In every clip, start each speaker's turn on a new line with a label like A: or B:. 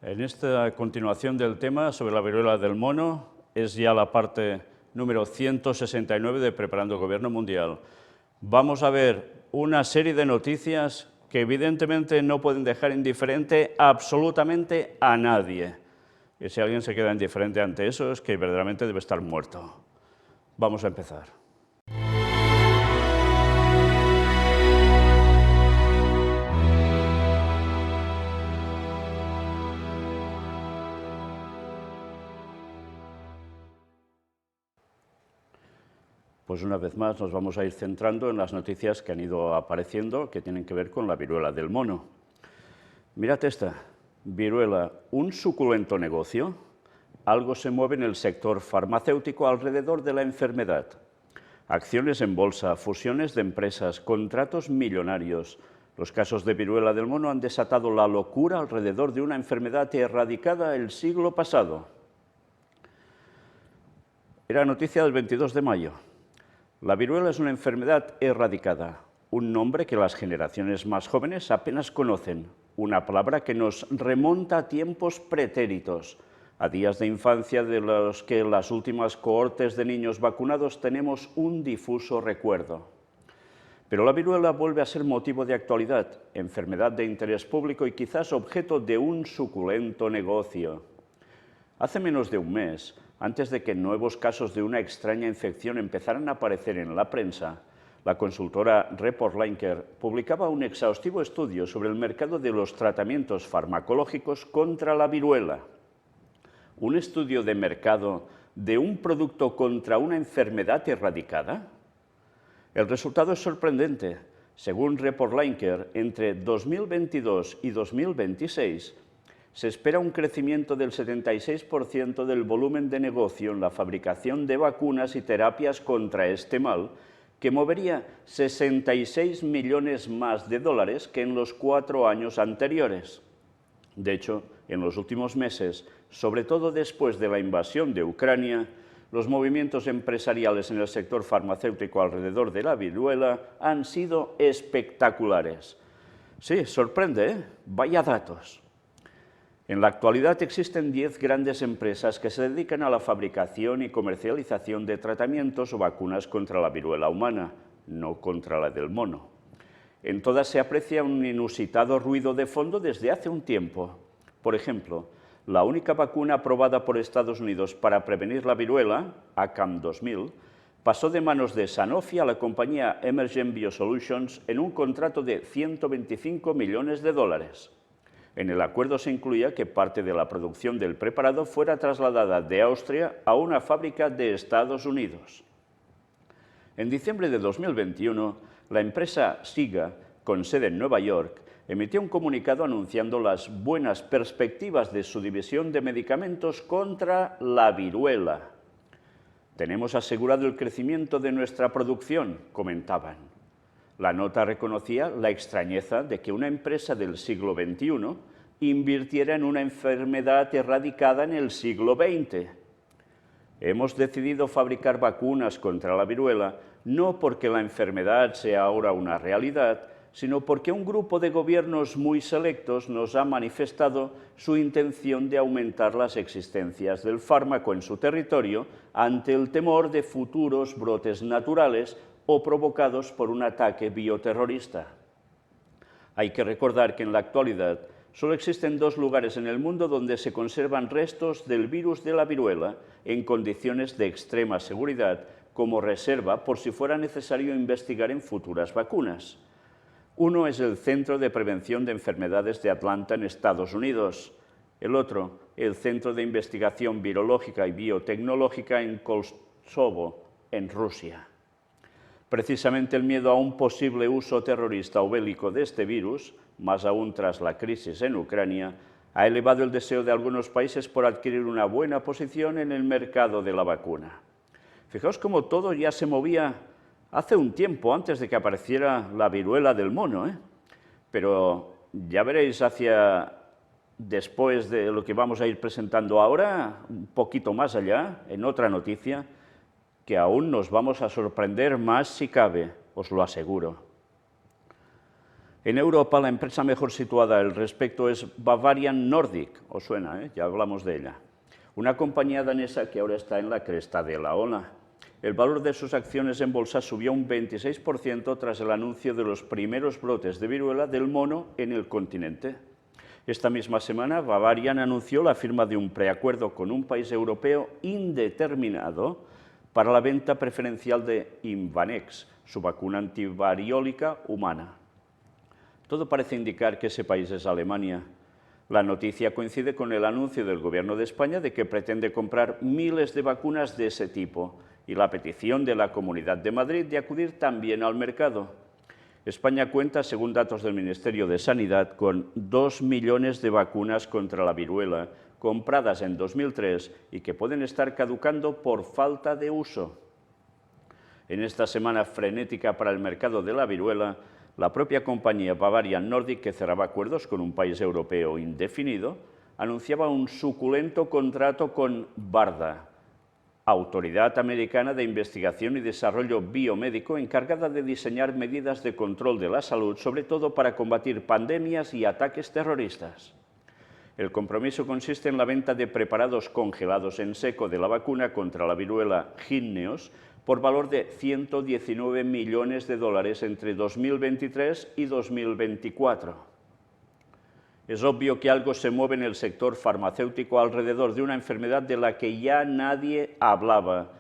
A: En esta continuación del tema sobre la viruela del mono, es ya la parte número 169 de Preparando el Gobierno Mundial. Vamos a ver una serie de noticias que evidentemente no pueden dejar indiferente absolutamente a nadie. Y si alguien se queda indiferente ante eso, es que verdaderamente debe estar muerto. Vamos a empezar. Pues una vez más nos vamos a ir centrando en las noticias que han ido apareciendo que tienen que ver con la viruela del mono. Mirad esta, viruela, un suculento negocio. Algo se mueve en el sector farmacéutico alrededor de la enfermedad. Acciones en bolsa, fusiones de empresas, contratos millonarios. Los casos de viruela del mono han desatado la locura alrededor de una enfermedad erradicada el siglo pasado. Era noticia del 22 de mayo. La viruela es una enfermedad erradicada, un nombre que las generaciones más jóvenes apenas conocen, una palabra que nos remonta a tiempos pretéritos, a días de infancia de los que en las últimas cohortes de niños vacunados tenemos un difuso recuerdo. Pero la viruela vuelve a ser motivo de actualidad, enfermedad de interés público y quizás objeto de un suculento negocio. Hace menos de un mes, antes de que nuevos casos de una extraña infección empezaran a aparecer en la prensa, la consultora Report Linker publicaba un exhaustivo estudio sobre el mercado de los tratamientos farmacológicos contra la viruela. ¿Un estudio de mercado de un producto contra una enfermedad erradicada? El resultado es sorprendente. Según Report Linker, entre 2022 y 2026, se espera un crecimiento del 76% del volumen de negocio en la fabricación de vacunas y terapias contra este mal, que movería 66 millones más de dólares que en los 4 años anteriores. De hecho, en los últimos meses, sobre todo después de la invasión de Ucrania, los movimientos empresariales en el sector farmacéutico alrededor de la viruela han sido espectaculares. Sí, sorprende, ¿eh? Vaya datos. En la actualidad existen 10 grandes empresas que se dedican a la fabricación y comercialización de tratamientos o vacunas contra la viruela humana, no contra la del mono. En todas se aprecia un inusitado ruido de fondo desde hace un tiempo. Por ejemplo, la única vacuna aprobada por Estados Unidos para prevenir la viruela, ACAM 2000, pasó de manos de Sanofi a la compañía Emergent Biosolutions en un contrato de 125 millones de dólares. En el acuerdo se incluía que parte de la producción del preparado fuera trasladada de Austria a una fábrica de Estados Unidos. En diciembre de 2021, la empresa SIGA, con sede en Nueva York, emitió un comunicado anunciando las buenas perspectivas de su división de medicamentos contra la viruela. Tenemos asegurado el crecimiento de nuestra producción, comentaban. La nota reconocía la extrañeza de que una empresa del siglo XXI invirtiera en una enfermedad erradicada en el siglo XX. Hemos decidido fabricar vacunas contra la viruela no porque la enfermedad sea ahora una realidad, sino porque un grupo de gobiernos muy selectos nos ha manifestado su intención de aumentar las existencias del fármaco en su territorio ante el temor de futuros brotes naturales o provocados por un ataque bioterrorista. Hay que recordar que en la actualidad solo existen 2 lugares en el mundo donde se conservan restos del virus de la viruela en condiciones de extrema seguridad como reserva por si fuera necesario investigar en futuras vacunas. Uno es el Centro de Prevención de Enfermedades de Atlanta en Estados Unidos. El otro, el Centro de Investigación Virológica y Biotecnológica en Kosovo, en Rusia. Precisamente el miedo a un posible uso terrorista o bélico de este virus, más aún tras la crisis en Ucrania, ha elevado el deseo de algunos países por adquirir una buena posición en el mercado de la vacuna. Fijaos cómo todo ya se movía hace un tiempo antes de que apareciera la viruela del mono, ¿eh? Pero ya veréis después de lo que vamos a ir presentando ahora, un poquito más allá, en otra noticia, que aún nos vamos a sorprender más si cabe, os lo aseguro. En Europa, la empresa mejor situada al respecto es Bavarian Nordic, os suena, ya hablamos de ella, una compañía danesa que ahora está en la cresta de la ola. El valor de sus acciones en bolsa subió un 26% tras el anuncio de los primeros brotes de viruela del mono en el continente. Esta misma semana, Bavarian anunció la firma de un preacuerdo con un país europeo indeterminado para la venta preferencial de Imvanex, su vacuna antivariólica humana. Todo parece indicar que ese país es Alemania. La noticia coincide con el anuncio del Gobierno de España de que pretende comprar miles de vacunas de ese tipo y la petición de la Comunidad de Madrid de acudir también al mercado. España cuenta, según datos del Ministerio de Sanidad, con 2 millones de vacunas contra la viruela, compradas en 2003 y que pueden estar caducando por falta de uso. En esta semana frenética para el mercado de la viruela, la propia compañía Bavarian Nordic, que cerraba acuerdos con un país europeo indefinido, anunciaba un suculento contrato con BARDA, Autoridad Americana de Investigación y Desarrollo Biomédico, encargada de diseñar medidas de control de la salud, sobre todo para combatir pandemias y ataques terroristas. El compromiso consiste en la venta de preparados congelados en seco de la vacuna contra la viruela Jynneos por valor de 119 millones de dólares entre 2023 y 2024. Es obvio que algo se mueve en el sector farmacéutico alrededor de una enfermedad de la que ya nadie hablaba,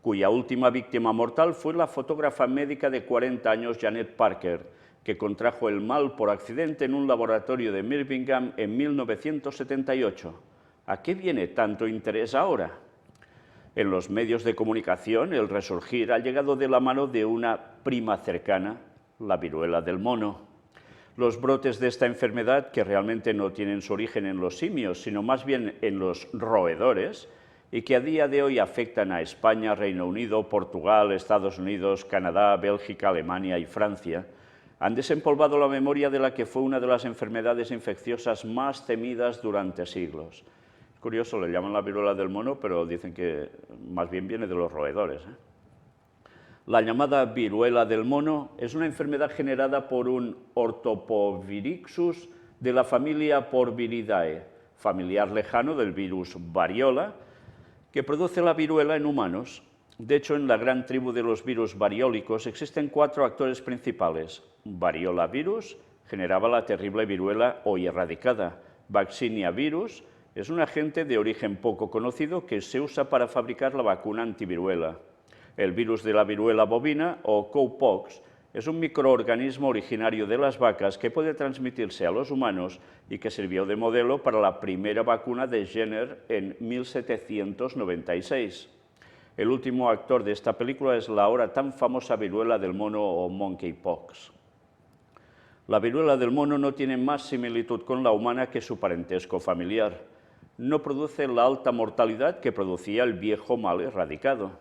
A: cuya última víctima mortal fue la fotógrafa médica de 40 años Janet Parker, que contrajo el mal por accidente en un laboratorio de Birmingham en 1978. ¿A qué viene tanto interés ahora? En los medios de comunicación, el resurgir ha llegado de la mano de una prima cercana, la viruela del mono. Los brotes de esta enfermedad, que realmente no tienen su origen en los simios, sino más bien en los roedores, y que a día de hoy afectan a España, Reino Unido, Portugal, Estados Unidos, Canadá, Bélgica, Alemania y Francia, han desempolvado la memoria de la que fue una de las enfermedades infecciosas más temidas durante siglos. Es curioso, le llaman la viruela del mono, pero dicen que más bien viene de los roedores. La llamada viruela del mono es una enfermedad generada por un Orthopovirixus de la familia Porviridae, familiar lejano del virus variola, que produce la viruela en humanos. De hecho, en la gran tribu de los virus variólicos existen 4 actores principales. Variola virus generaba la terrible viruela hoy erradicada. Vaccinia virus es un agente de origen poco conocido que se usa para fabricar la vacuna antiviruela. El virus de la viruela bovina, o cowpox, es un microorganismo originario de las vacas que puede transmitirse a los humanos y que sirvió de modelo para la primera vacuna de Jenner en 1796. El último actor de esta película es la ahora tan famosa viruela del mono o monkeypox. La viruela del mono no tiene más similitud con la humana que su parentesco familiar. No produce la alta mortalidad que producía el viejo mal erradicado.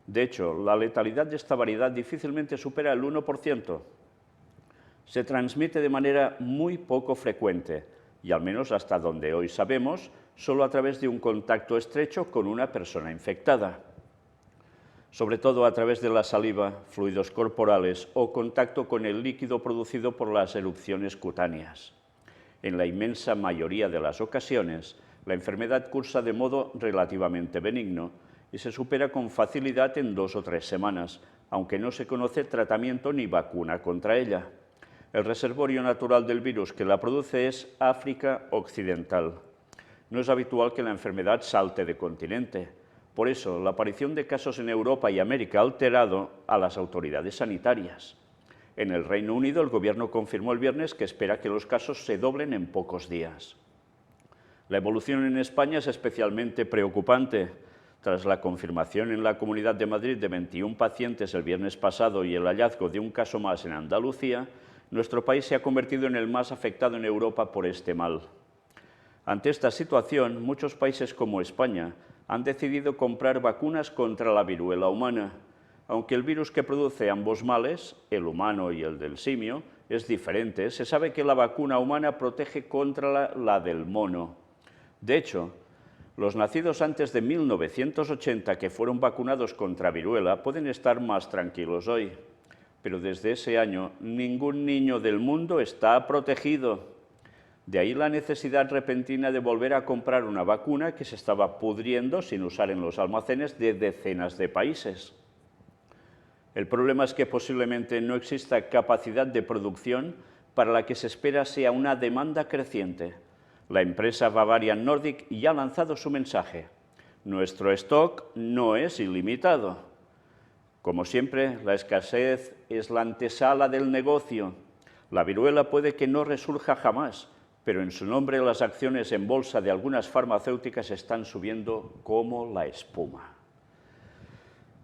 A: De hecho, la letalidad de esta variedad difícilmente supera el 1%. Se transmite de manera muy poco frecuente y, al menos hasta donde hoy sabemos, solo a través de un contacto estrecho con una persona infectada. Sobre todo a través de la saliva, fluidos corporales o contacto con el líquido producido por las erupciones cutáneas. En la inmensa mayoría de las ocasiones, la enfermedad cursa de modo relativamente benigno y se supera con facilidad en 2 o 3 semanas, aunque no se conoce tratamiento ni vacuna contra ella. El reservorio natural del virus que la produce es África Occidental. No es habitual que la enfermedad salte de continente. Por eso, la aparición de casos en Europa y América ha alterado a las autoridades sanitarias. En el Reino Unido, el Gobierno confirmó el viernes que espera que los casos se doblen en pocos días. La evolución en España es especialmente preocupante. Tras la confirmación en la Comunidad de Madrid de 21 pacientes el viernes pasado y el hallazgo de un caso más en Andalucía, nuestro país se ha convertido en el más afectado en Europa por este mal. Ante esta situación, muchos países como España han decidido comprar vacunas contra la viruela humana. Aunque el virus que produce ambos males, el humano y el del simio, es diferente, se sabe que la vacuna humana protege contra la del mono. De hecho, los nacidos antes de 1980 que fueron vacunados contra viruela pueden estar más tranquilos hoy. pero desde ese año ningún niño del mundo está protegido. De ahí la necesidad repentina de volver a comprar una vacuna que se estaba pudriendo sin usar en los almacenes de decenas de países. El problema es que posiblemente no exista capacidad de producción para la que se espera sea una demanda creciente. La empresa Bavarian Nordic ya ha lanzado su mensaje. Nuestro stock no es ilimitado. Como siempre, la escasez es la antesala del negocio. La viruela puede que no resurja jamás, pero en su nombre las acciones en bolsa de algunas farmacéuticas están subiendo como la espuma.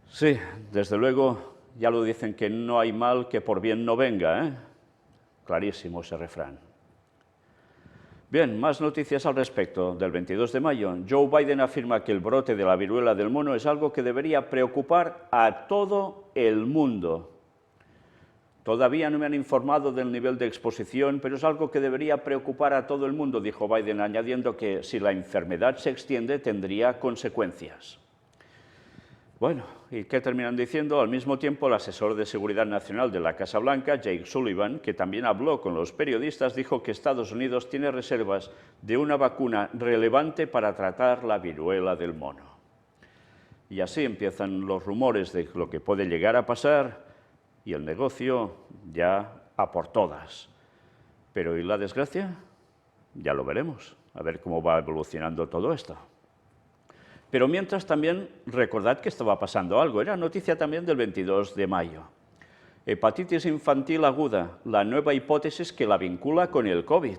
A: Sí, desde luego, ya lo dicen que no hay mal que por bien no venga, ¿eh? Clarísimo ese refrán. Bien, más noticias al respecto. Del 22 de mayo, Joe Biden afirma que el brote de la viruela del mono es algo que debería preocupar a todo el mundo. Todavía no me han informado del nivel de exposición, pero es algo que debería preocupar a todo el mundo, dijo Biden, añadiendo que si la enfermedad se extiende tendría consecuencias. Bueno, ¿y qué terminan diciendo? Al mismo tiempo, el asesor de Seguridad Nacional de la Casa Blanca, Jake Sullivan, que también habló con los periodistas, dijo que Estados Unidos tiene reservas de una vacuna relevante para tratar la viruela del mono. Y así empiezan los rumores de lo que puede llegar a pasar y el negocio ya a por todas. Pero ¿y la desgracia? Ya lo veremos, a ver cómo va evolucionando todo esto. Pero mientras también recordad que estaba pasando algo, era noticia también del 22 de mayo. Hepatitis infantil aguda, la nueva hipótesis que la vincula con el COVID.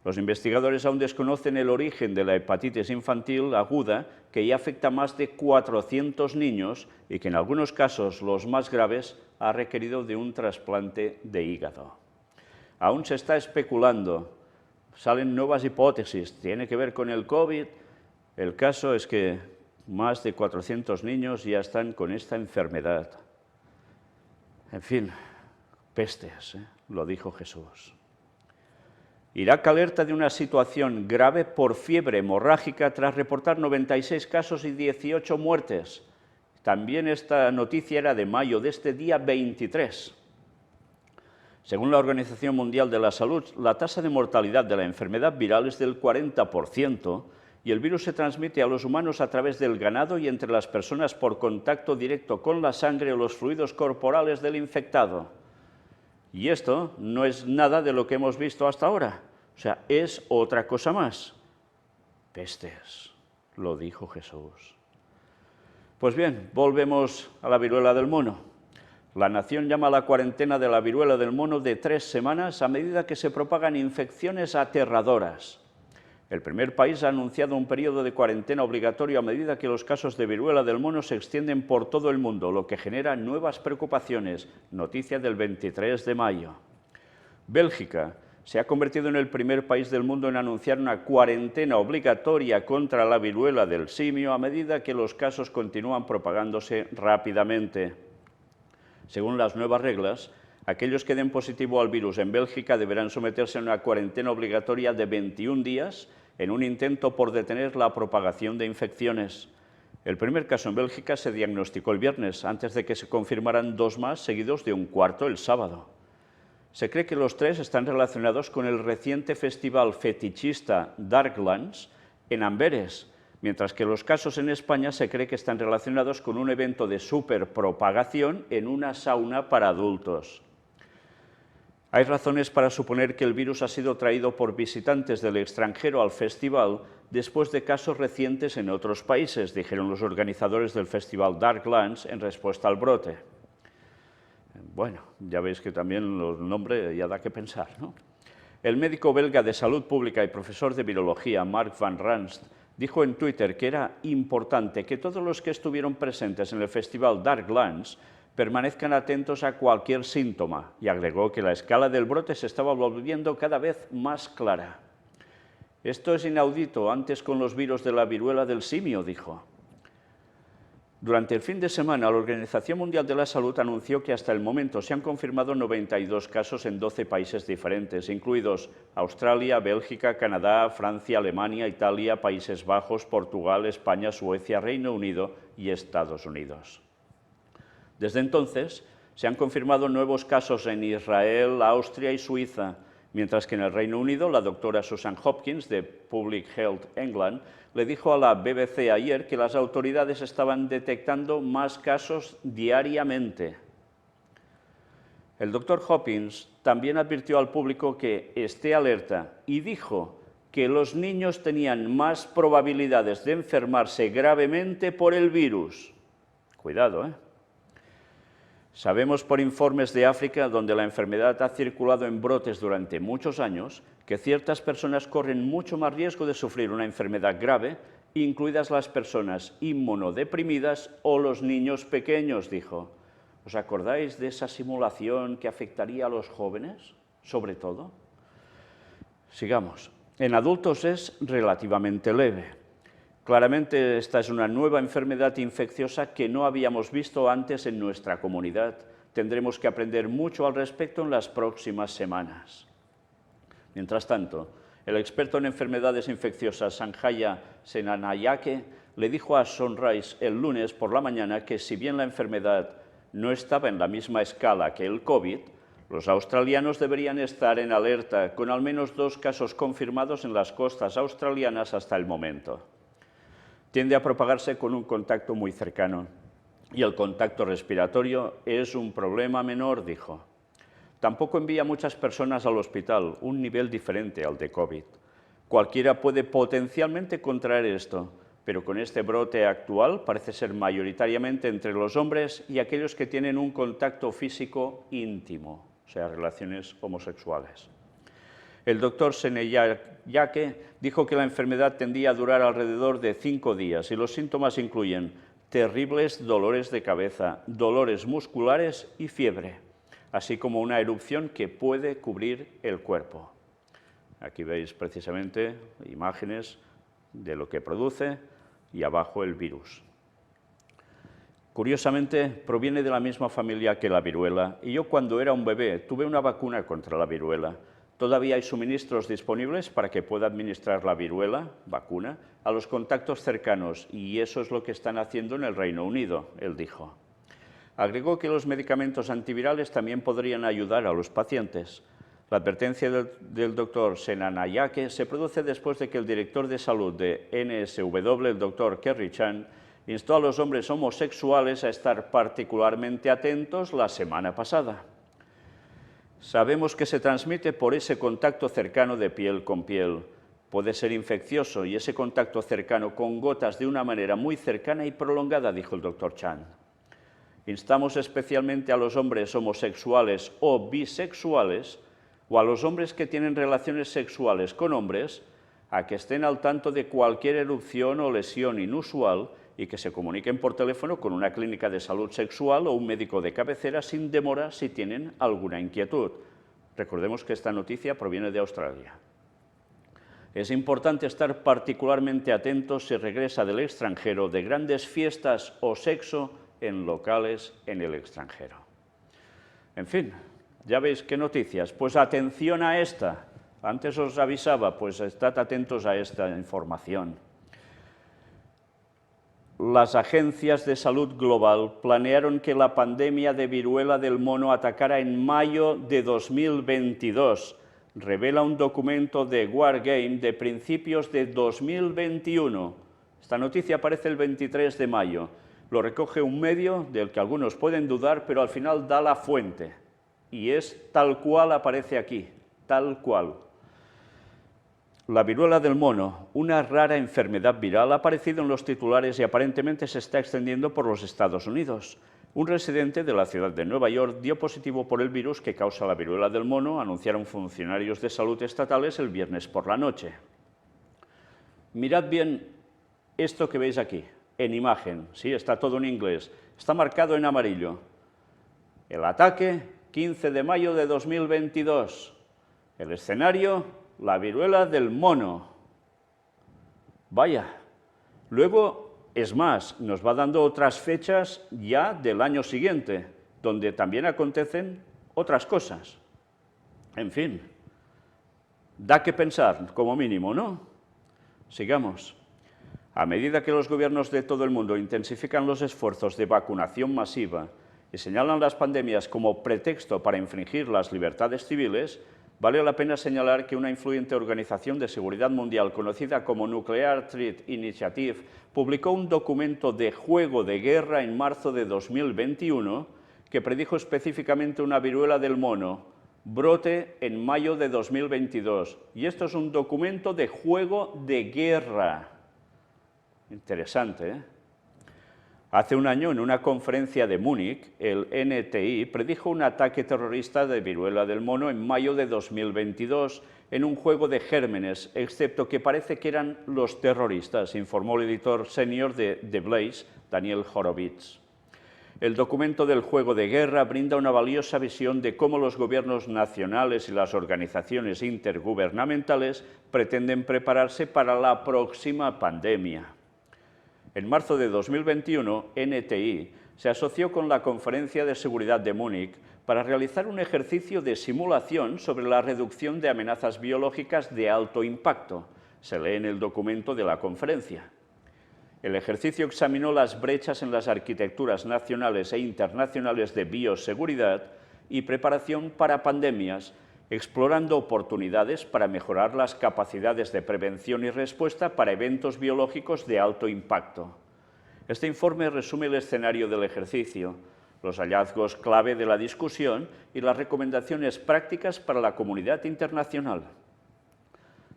A: Los investigadores aún desconocen el origen de la hepatitis infantil aguda, que ya afecta a más de 400 niños y que en algunos casos, los más graves, ha requerido de un trasplante de hígado. Aún se está especulando, salen nuevas hipótesis, tiene que ver con el COVID. El caso es que más de 400 niños ya están con esta enfermedad. En fin, pestes, lo dijo Jesús. Irak alerta de una situación grave por fiebre hemorrágica tras reportar 96 casos y 18 muertes. También esta noticia era de mayo, de este día 23. Según la Organización Mundial de la Salud, la tasa de mortalidad de la enfermedad viral es del 40%, y el virus se transmite a los humanos a través del ganado y entre las personas por contacto directo con la sangre o los fluidos corporales del infectado. Y esto no es nada de lo que hemos visto hasta ahora, o sea, es otra cosa más. Pestes, lo dijo Jesús. Pues bien, volvemos a la viruela del mono. La nación llama a la cuarentena de la viruela del mono de 3 semanas a medida que se propagan infecciones aterradoras. El primer país ha anunciado un periodo de cuarentena obligatorio a medida que los casos de viruela del mono se extienden por todo el mundo, lo que genera nuevas preocupaciones. Noticia del 23 de mayo. Bélgica se ha convertido en el primer país del mundo en anunciar una cuarentena obligatoria contra la viruela del simio a medida que los casos continúan propagándose rápidamente. Según las nuevas reglas, aquellos que den positivo al virus en Bélgica deberán someterse a una cuarentena obligatoria de 21 días en un intento por detener la propagación de infecciones. El primer caso en Bélgica se diagnosticó el viernes, antes de que se confirmaran 2 más, seguidos de un cuarto el sábado. Se cree que los 3 están relacionados con el reciente festival fetichista Darklands en Amberes, mientras que los casos en España se cree que están relacionados con un evento de superpropagación en una sauna para adultos. Hay razones para suponer que el virus ha sido traído por visitantes del extranjero al festival después de casos recientes en otros países, dijeron los organizadores del festival Darklands en respuesta al brote. Bueno, ya veis que también el nombre ya da que pensar, ¿no? El médico belga de salud pública y profesor de virología, Mark van Ranst, dijo en Twitter que era importante que todos los que estuvieron presentes en el festival Darklands permanezcan atentos a cualquier síntoma, y agregó que la escala del brote se estaba volviendo cada vez más clara. Esto es inaudito, antes con los virus de la viruela del simio, dijo. Durante el fin de semana, la Organización Mundial de la Salud anunció que hasta el momento se han confirmado 92 casos en 12 países diferentes, incluidos Australia, Bélgica, Canadá, Francia, Alemania, Italia, Países Bajos, Portugal, España, Suecia, Reino Unido y Estados Unidos. Desde entonces, Se han confirmado nuevos casos en Israel, Austria y Suiza, mientras que en el Reino Unido la doctora Susan Hopkins, de Public Health England, le dijo a la BBC ayer que las autoridades estaban detectando más casos diariamente. El doctor Hopkins también advirtió al público que esté alerta y dijo que los niños tenían más probabilidades de enfermarse gravemente por el virus. Cuidado, ¿eh? Sabemos por informes de África, donde la enfermedad ha circulado en brotes durante muchos años, que ciertas personas corren mucho más riesgo de sufrir una enfermedad grave, incluidas las personas inmunodeprimidas o los niños pequeños, dijo. ¿Os acordáis de esa simulación que afectaría a los jóvenes, sobre todo? Sigamos. En adultos es relativamente leve. Claramente esta es una nueva enfermedad infecciosa que no habíamos visto antes en nuestra comunidad. Tendremos que aprender mucho al respecto en las próximas semanas. Mientras tanto, el experto en enfermedades infecciosas Sanjaya Senanayake le dijo a Sunrise el lunes por la mañana que si bien la enfermedad no estaba en la misma escala que el COVID, los australianos deberían estar en alerta, con al menos 2 casos confirmados en las costas australianas hasta el momento. Tiende a propagarse con un contacto muy cercano, y el contacto respiratorio es un problema menor, dijo. Tampoco envía muchas personas al hospital, un nivel diferente al de COVID. Cualquiera puede potencialmente contraer esto, pero con este brote actual parece ser mayoritariamente entre los hombres y aquellos que tienen un contacto físico íntimo, o sea, relaciones homosexuales. El doctor Senanayake dijo que la enfermedad tendía a durar alrededor de 5 días y los síntomas incluyen terribles dolores de cabeza, dolores musculares y fiebre, así como una erupción que puede cubrir el cuerpo. Aquí veis precisamente imágenes de lo que produce y abajo el virus. Curiosamente, proviene de la misma familia que la viruela y yo cuando era un bebé tuve una vacuna contra la viruela. Todavía hay suministros disponibles para que pueda administrar la viruela, vacuna, a los contactos cercanos y eso es lo que están haciendo en el Reino Unido, él dijo. Agregó que los medicamentos antivirales también podrían ayudar a los pacientes. La advertencia del doctor Senanayake se produce después de que el director de salud de NSW, el doctor Kerry Chan, instó a los hombres homosexuales a estar particularmente atentos la semana pasada. Sabemos que se transmite por ese contacto cercano de piel con piel. Puede ser infeccioso y ese contacto cercano con gotas de una manera muy cercana y prolongada, dijo el doctor Chan. Instamos especialmente a los hombres homosexuales o bisexuales o a los hombres que tienen relaciones sexuales con hombres a que estén al tanto de cualquier erupción o lesión inusual y que se comuniquen por teléfono con una clínica de salud sexual o un médico de cabecera sin demora si tienen alguna inquietud. Recordemos que esta noticia proviene de Australia. Es importante estar particularmente atentos si regresa del extranjero de grandes fiestas o sexo en locales en el extranjero. En fin, ya veis qué noticias. Pues atención a esta. Antes os avisaba, pues estad atentos a esta información. Las agencias de salud global planearon que la pandemia de viruela del mono atacara en mayo de 2022, revela un documento de Wargame de principios de 2021. Esta noticia aparece el 23 de mayo. Lo recoge un medio del que algunos pueden dudar, pero al final da la fuente. Y es tal cual aparece aquí, tal cual. La viruela del mono, una rara enfermedad viral, ha aparecido en los titulares y aparentemente se está extendiendo por los Estados Unidos. Un residente de la ciudad de Nueva York dio positivo por el virus que causa la viruela del mono, anunciaron funcionarios de salud estatales el viernes por la noche. Mirad bien esto que veis aquí, en imagen, sí, está todo en inglés, está marcado en amarillo. El ataque, 15 de mayo de 2022. El escenario, la viruela del mono. Vaya. Luego, es más, nos va dando otras fechas ya del año siguiente, donde también acontecen otras cosas. En fin, da que pensar, como mínimo, ¿no? Sigamos. A medida que los gobiernos de todo el mundo intensifican los esfuerzos de vacunación masiva y señalan las pandemias como pretexto para infringir las libertades civiles, vale la pena señalar que una influyente organización de seguridad mundial conocida como Nuclear Threat Initiative publicó un documento de juego de guerra en marzo de 2021 que predijo específicamente una viruela del mono, brote en mayo de 2022. Y esto es un documento de juego de guerra. Interesante, ¿eh? Hace un año, en una conferencia de Múnich, el NTI predijo un ataque terrorista de viruela del mono en mayo de 2022 en un juego de gérmenes, excepto que parece que eran los terroristas, informó el editor senior de The Blaze, Daniel Horowitz. El documento del juego de guerra brinda una valiosa visión de cómo los gobiernos nacionales y las organizaciones intergubernamentales pretenden prepararse para la próxima pandemia. En marzo de 2021, NTI se asoció con la Conferencia de Seguridad de Múnich para realizar un ejercicio de simulación sobre la reducción de amenazas biológicas de alto impacto. Se lee en el documento de la conferencia. El ejercicio examinó las brechas en las arquitecturas nacionales e internacionales de bioseguridad y preparación para pandemias, explorando oportunidades para mejorar las capacidades de prevención y respuesta para eventos biológicos de alto impacto. Este informe resume el escenario del ejercicio, los hallazgos clave de la discusión y las recomendaciones prácticas para la comunidad internacional.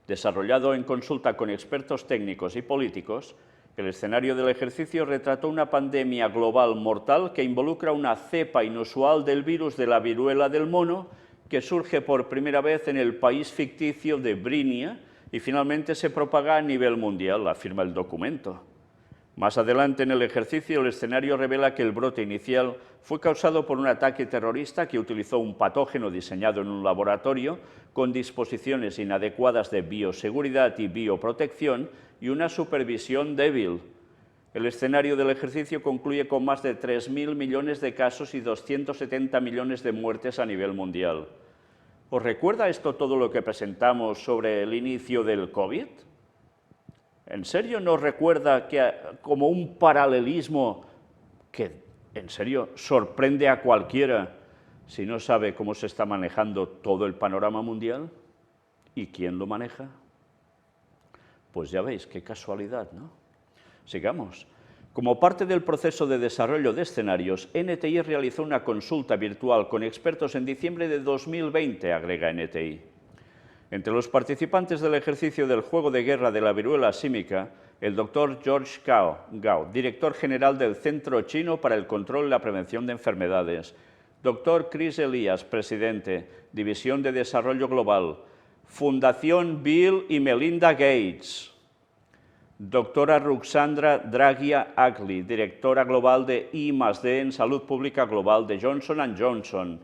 A: Desarrollado en consulta con expertos técnicos y políticos, el escenario del ejercicio retrató una pandemia global mortal que involucra una cepa inusual del virus de la viruela del mono que surge por primera vez en el país ficticio de Brinia y finalmente se propaga a nivel mundial, afirma el documento. Más adelante en el ejercicio, el escenario revela que el brote inicial fue causado por un ataque terrorista que utilizó un patógeno diseñado en un laboratorio con disposiciones inadecuadas de bioseguridad y bioprotección y una supervisión débil. El escenario del ejercicio concluye con más de 3.000 millones de casos y 270 millones de muertes a nivel mundial. ¿Os recuerda esto todo lo que presentamos sobre el inicio del COVID? ¿En serio nos recuerda que como un paralelismo que en serio sorprende a cualquiera si no sabe cómo se está manejando todo el panorama mundial? ¿Y quién lo maneja? Pues ya veis, qué casualidad, ¿no? Sigamos. Como parte del proceso de desarrollo de escenarios, NTI realizó una consulta virtual con expertos en diciembre de 2020, agrega NTI. Entre los participantes del ejercicio del juego de guerra de la viruela símica, el doctor George Gao, director general del Centro Chino para el Control y la Prevención de Enfermedades, doctor Chris Elias, presidente, División de Desarrollo Global, Fundación Bill y Melinda Gates, doctora Ruxandra Draghia-Agli, directora global de I+D en Salud Pública Global de Johnson & Johnson,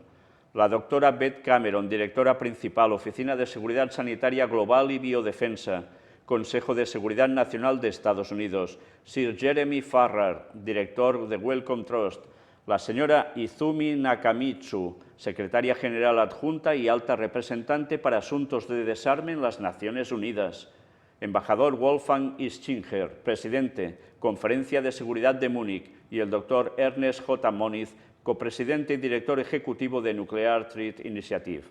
A: la doctora Beth Cameron, directora principal, Oficina de Seguridad Sanitaria Global y Biodefensa, Consejo de Seguridad Nacional de Estados Unidos, Sir Jeremy Farrar, director de Wellcome Trust, la señora Izumi Nakamitsu, secretaria general adjunta y alta representante para asuntos de desarme en las Naciones Unidas, embajador Wolfgang Ischinger, presidente, Conferencia de Seguridad de Múnich, y el doctor Ernest J. Moniz, copresidente y director ejecutivo de Nuclear Threat Initiative.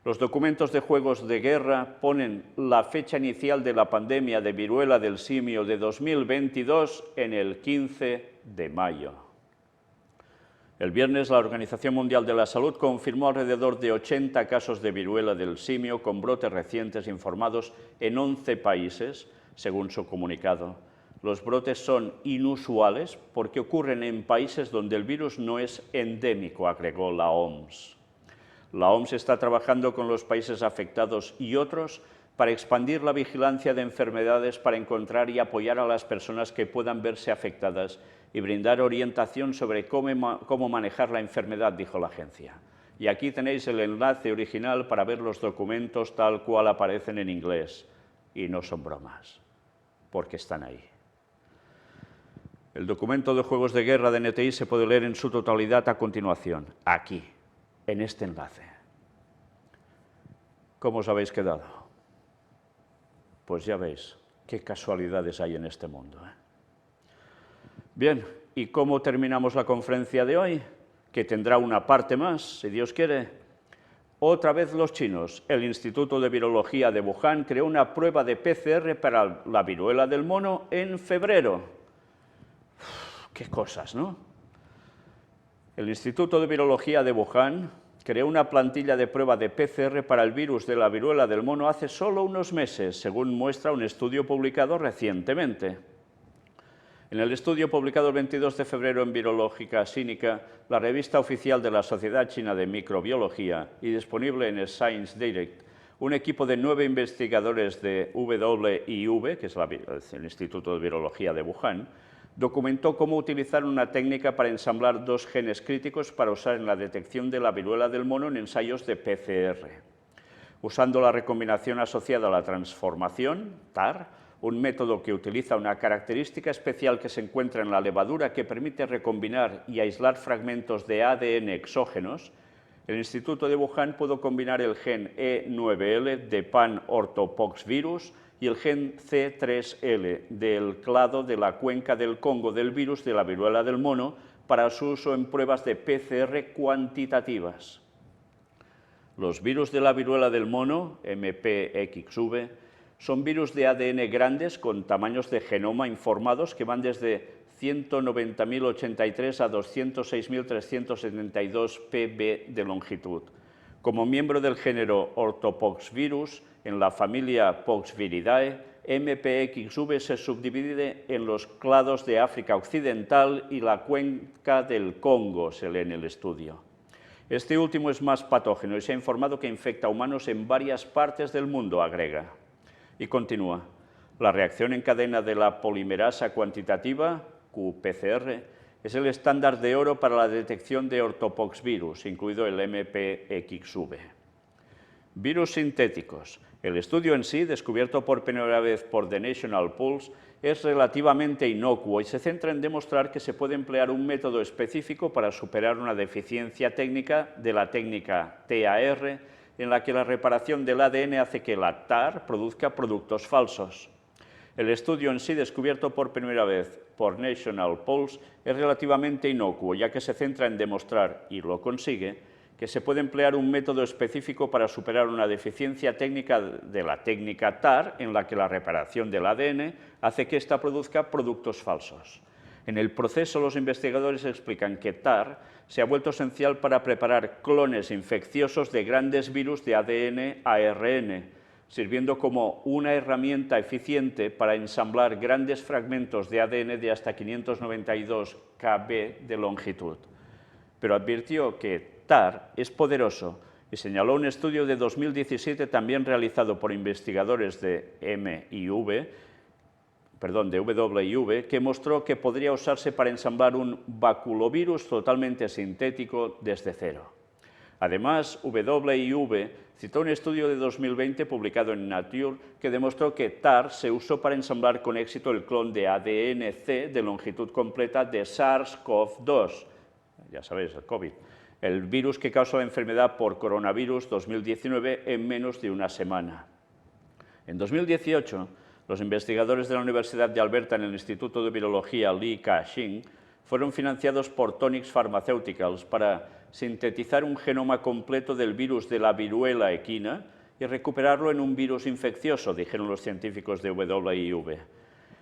A: Los documentos de juegos de guerra ponen la fecha inicial de la pandemia de viruela del simio de 2022 en el 15 de mayo. El viernes, la Organización Mundial de la Salud confirmó alrededor de 80 casos de viruela del simio con brotes recientes informados en 11 países, según su comunicado. Los brotes son inusuales porque ocurren en países donde el virus no es endémico, agregó la OMS. La OMS está trabajando con los países afectados y otros para expandir la vigilancia de enfermedades para encontrar y apoyar a las personas que puedan verse afectadas y brindar orientación sobre cómo manejar la enfermedad, dijo la agencia. Y aquí tenéis el enlace original para ver los documentos tal cual aparecen en inglés. Y no son bromas, porque están ahí. El documento de juegos de guerra de NTI se puede leer en su totalidad a continuación, aquí, en este enlace. ¿Cómo os habéis quedado? Pues ya veis, qué casualidades hay en este mundo, ¿eh? Bien, ¿y cómo terminamos la conferencia de hoy? que tendrá una parte más, si Dios quiere. Otra vez los chinos. El Instituto de Virología de Wuhan creó una prueba de PCR para la viruela del mono en febrero. Qué cosas, ¿no? El Instituto de Virología de Wuhan creó una plantilla de prueba de PCR para el virus de la viruela del mono hace solo unos meses, según muestra un estudio publicado recientemente. En el estudio publicado el 22 de febrero en Virológica Cínica, la revista oficial de la Sociedad China de Microbiología y disponible en Science Direct, un equipo de 9 investigadores de WIV, que es el Instituto de Virología de Wuhan, documentó cómo utilizar una técnica para ensamblar 2 genes críticos para usar en la detección de la viruela del mono en ensayos de PCR. Usando la recombinación asociada a la transformación, TAR, un método que utiliza una característica especial que se encuentra en la levadura que permite recombinar y aislar fragmentos de ADN exógenos, el Instituto de Wuhan pudo combinar el gen E9L de pan-orthopoxvirus y el gen C3L del clado de la cuenca del Congo del virus de la viruela del mono para su uso en pruebas de PCR cuantitativas. Los virus de la viruela del mono, MPXV, son virus de ADN grandes con tamaños de genoma informados que van desde 190.083 a 206.372 pb de longitud. Como miembro del género Orthopoxvirus, en la familia Poxviridae, MPXV se subdivide en los clados de África Occidental y la cuenca del Congo, se lee en el estudio. Este último es más patógeno y se ha informado que infecta a humanos en varias partes del mundo, agrega. Y continúa. La reacción en cadena de la polimerasa cuantitativa, qPCR, es el estándar de oro para la detección de ortopoxvirus, incluido el MPXV. Virus sintéticos. El estudio en sí, descubierto por primera vez por The National Pulse, es relativamente inocuo y se centra en demostrar que se puede emplear un método específico para superar una deficiencia técnica de la técnica TAR, en la que la reparación del ADN hace que la TAR produzca productos falsos. El estudio en sí, descubierto por primera vez por National Pulse, es relativamente inocuo, ya que se centra en demostrar, y lo consigue, que se puede emplear un método específico para superar una deficiencia técnica de la técnica TAR, en la que la reparación del ADN hace que ésta produzca productos falsos. En el proceso, los investigadores explican que TAR se ha vuelto esencial para preparar clones infecciosos de grandes virus de ADN a ARN, sirviendo como una herramienta eficiente para ensamblar grandes fragmentos de ADN de hasta 592 kb de longitud. Pero advirtió que TAR es poderoso y señaló un estudio de 2017 también realizado por investigadores de WIV, que mostró que podría usarse para ensamblar un baculovirus totalmente sintético desde cero. Además, WIV citó un estudio de 2020 publicado en Nature que demostró que TAR se usó para ensamblar con éxito el clon de ADN-C de longitud completa de SARS-CoV-2, ya sabéis, el COVID, el virus que causa la enfermedad por coronavirus 2019 en menos de una semana. En 2018, los investigadores de la Universidad de Alberta en el Instituto de Virología Li Ka-shing fueron financiados por Tonix Pharmaceuticals para sintetizar un genoma completo del virus de la viruela equina y recuperarlo en un virus infeccioso, dijeron los científicos de WIV.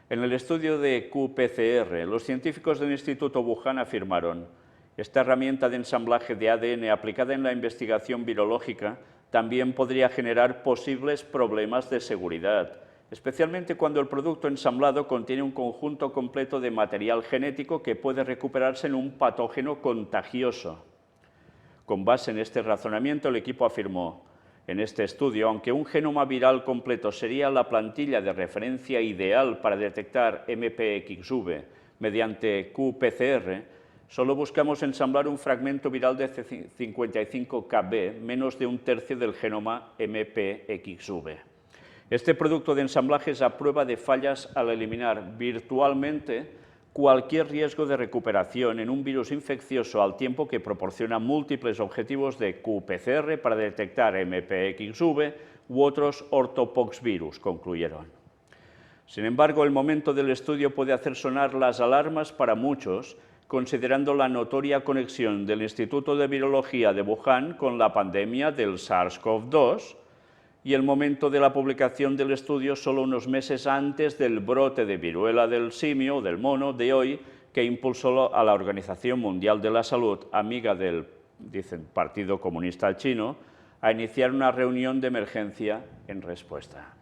A: En el estudio de qPCR, los científicos del Instituto Wuhan afirmaron: esta herramienta de ensamblaje de ADN aplicada en la investigación virológica también podría generar posibles problemas de seguridad, especialmente cuando el producto ensamblado contiene un conjunto completo de material genético que puede recuperarse en un patógeno contagioso. Con base en este razonamiento, el equipo afirmó: en este estudio, aunque un genoma viral completo sería la plantilla de referencia ideal para detectar MPXV mediante qPCR, solo buscamos ensamblar un fragmento viral de 55 kb, menos de un tercio del genoma MPXV. Este producto de ensamblaje es a prueba de fallas al eliminar virtualmente cualquier riesgo de recuperación en un virus infeccioso al tiempo que proporciona múltiples objetivos de qPCR para detectar MPXV u otros orthopoxvirus, concluyeron. Sin embargo, el momento del estudio puede hacer sonar las alarmas para muchos, considerando la notoria conexión del Instituto de Virología de Wuhan con la pandemia del SARS-CoV-2 y el momento de la publicación del estudio solo unos meses antes del brote de viruela del simio, del mono, de hoy, que impulsó a la Organización Mundial de la Salud, amiga del, dicen, Partido Comunista Chino, a iniciar una reunión de emergencia en respuesta.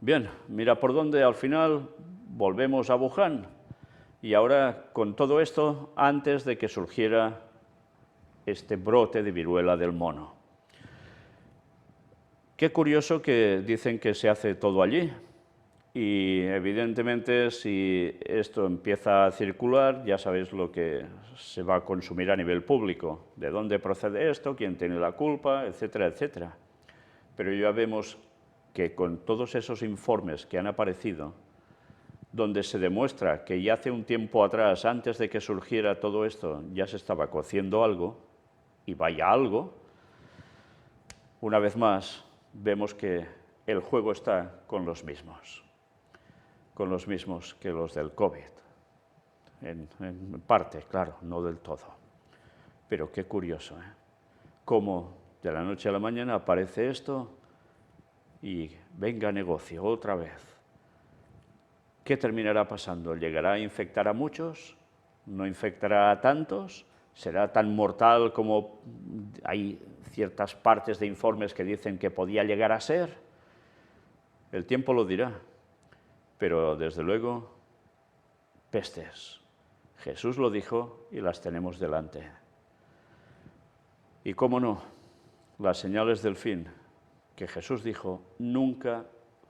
A: Bien, mira por dónde al final volvemos a Wuhan. Y ahora, con todo esto, antes de que surgiera este brote de viruela del mono. Qué curioso que dicen que se hace todo allí. Y evidentemente, si esto empieza a circular, ya sabéis lo que se va a consumir a nivel público. De dónde procede esto, quién tiene la culpa, etcétera, etcétera. Pero ya vemos que con todos esos informes que han aparecido, donde se demuestra que ya hace un tiempo atrás, antes de que surgiera todo esto, ya se estaba cociendo algo, y vaya algo, una vez más vemos que el juego está con los mismos que los del COVID, en parte, claro, no del todo. Pero qué curioso, ¿eh? Cómo de la noche a la mañana aparece esto y venga negocio otra vez. ¿Qué terminará pasando? ¿Llegará a infectar a muchos? ¿No infectará a tantos? ¿Será tan mortal como hay ciertas partes de informes que dicen que podía llegar a ser? El tiempo lo dirá, pero desde luego, pestes. Jesús lo dijo y las tenemos delante. Y cómo no, las señales del fin que Jesús dijo nunca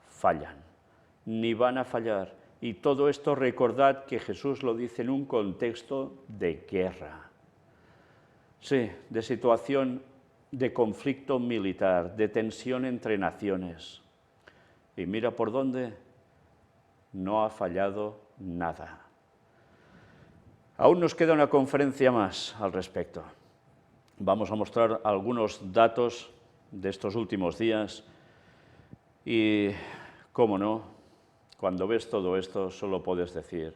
A: fallan, ni van a fallar. Y todo esto recordad que Jesús lo dice en un contexto de guerra. Sí, de situación de conflicto militar, de tensión entre naciones. Y mira por dónde no ha fallado nada. Aún nos queda una conferencia más al respecto. Vamos a mostrar algunos datos de estos últimos días y, cómo no, cuando ves todo esto, solo puedes decir,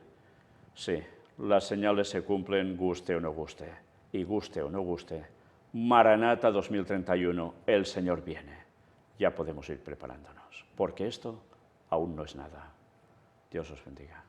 A: sí, las señales se cumplen, guste o no guste. Y guste o no guste, Maranata 2031, el Señor viene. Ya podemos ir preparándonos, porque esto aún no es nada. Dios os bendiga.